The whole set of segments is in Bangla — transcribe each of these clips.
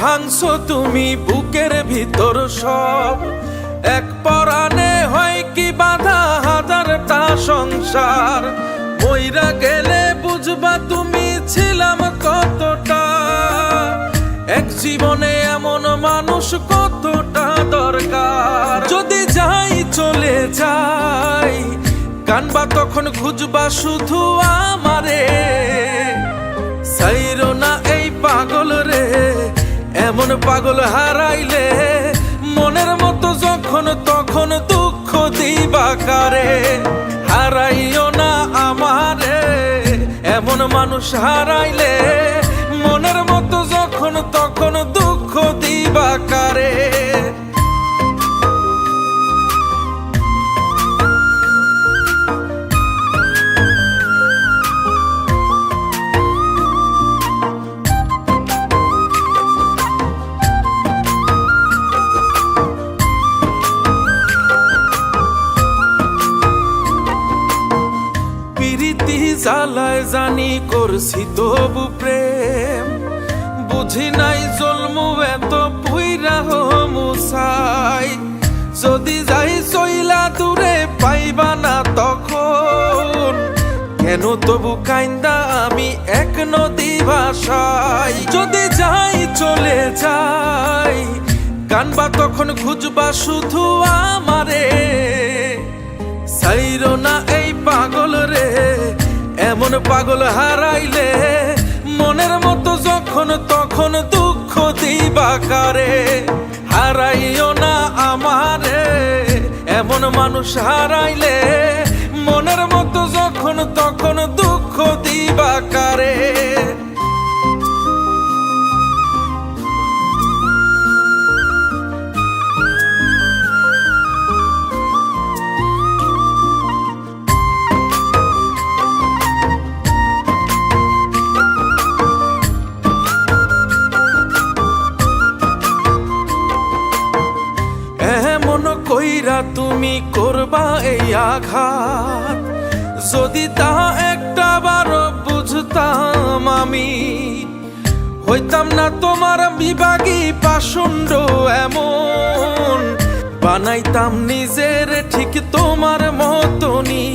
ভাঙছো তুমি বুকের ভিতর সব, এক পরাণে হয় কি বাধা হাজারটা সংসার। মইরা গেলে বুঝবা তুমি ছিলাম কতটা, এক জীবনে এমন মানুষ কতটা দরকার। যদি যাই চলে যাই কানবা তখন খুঁজবা শুধু আমারে, সাইরো না এই পাগল রে, এমন পাগল হারাইলে মনের মতো যখন তখন দুঃখ দিবা কারে। হারাইও না আমারে, এমন মানুষ হারাইলে মনের মতো যখন তখন দুঃখ দিবা কারে। জ্বালায় জানি করছি তবু প্রেম, বুঝি নাই জন্মু এত পুইরা মুসাই। যদি যাই চইলা দূরে পাইবা না তখন, কেন তবু কাইন্দা আমি এক নদী ভাষাই। যদি যাই চলে যাই কানবা তখন খুঁজবা শুধু আমারে, সাইরো না এই পাগল রে, এমন পাগল হারাইলে মনের মতো যখন তখন দুঃখ দিবা কারে। হারাইও না আমারে, এমন মানুষ হারাইলে মনের মতো যখন তখন দুঃখ দিবা কারে। কইরা তুমি করবা এই আঘাত, যদি তা একটা বার বুঝতাম আমি, হইতাম না তোমার বিভাগী পাষণ্ড এমন, বানাইতাম নিজের ঠিক তোমার মতনই।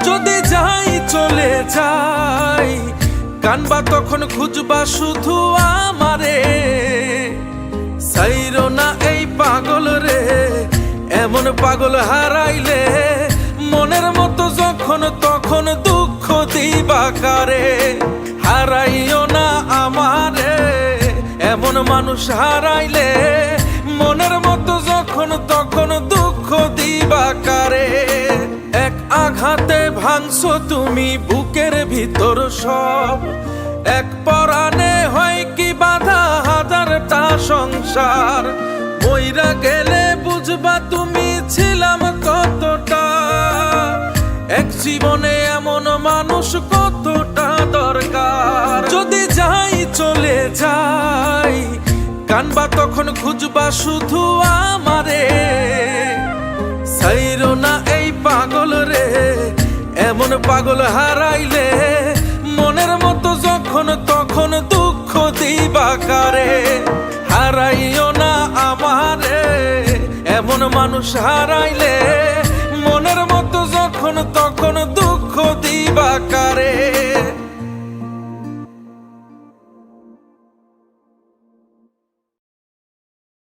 যদি যাই চলে যাই কানবা তখন খুঁজবা শুধু আমারে, সাইরো না এই পাগল রে, এমন পাগল হারাইলে মনের মতো যখন তখন দুঃখ দিবা কারে। হারাইও না আমারে, এমন মানুষ হারাইলে মনের মতো যখন তখন দুঃখ দিবা কারে। এক আঘাতে ভাঙছো তুমি বুকের ভিতর সব, এক পরাণে হয় কি বাধা হাজারটা সংসার। মইরা গেলে বুঝবা তুমি ছিলাম কতটা, এক জীবনে এমন মানুষ কতটা দরকার। যদি যাই চলে যাই কানবা তখন খুঁজবা শুধু আমারে, সাইরো না এই পাগল রে, এমন পাগল হারাইলে মনের মতো যখন তখন দুঃখ দিবা কারে। হারাইও না আমারে, এমন মানুষ হারাইলে মনের মতো যখন তখন দুঃখ দিবা কারে।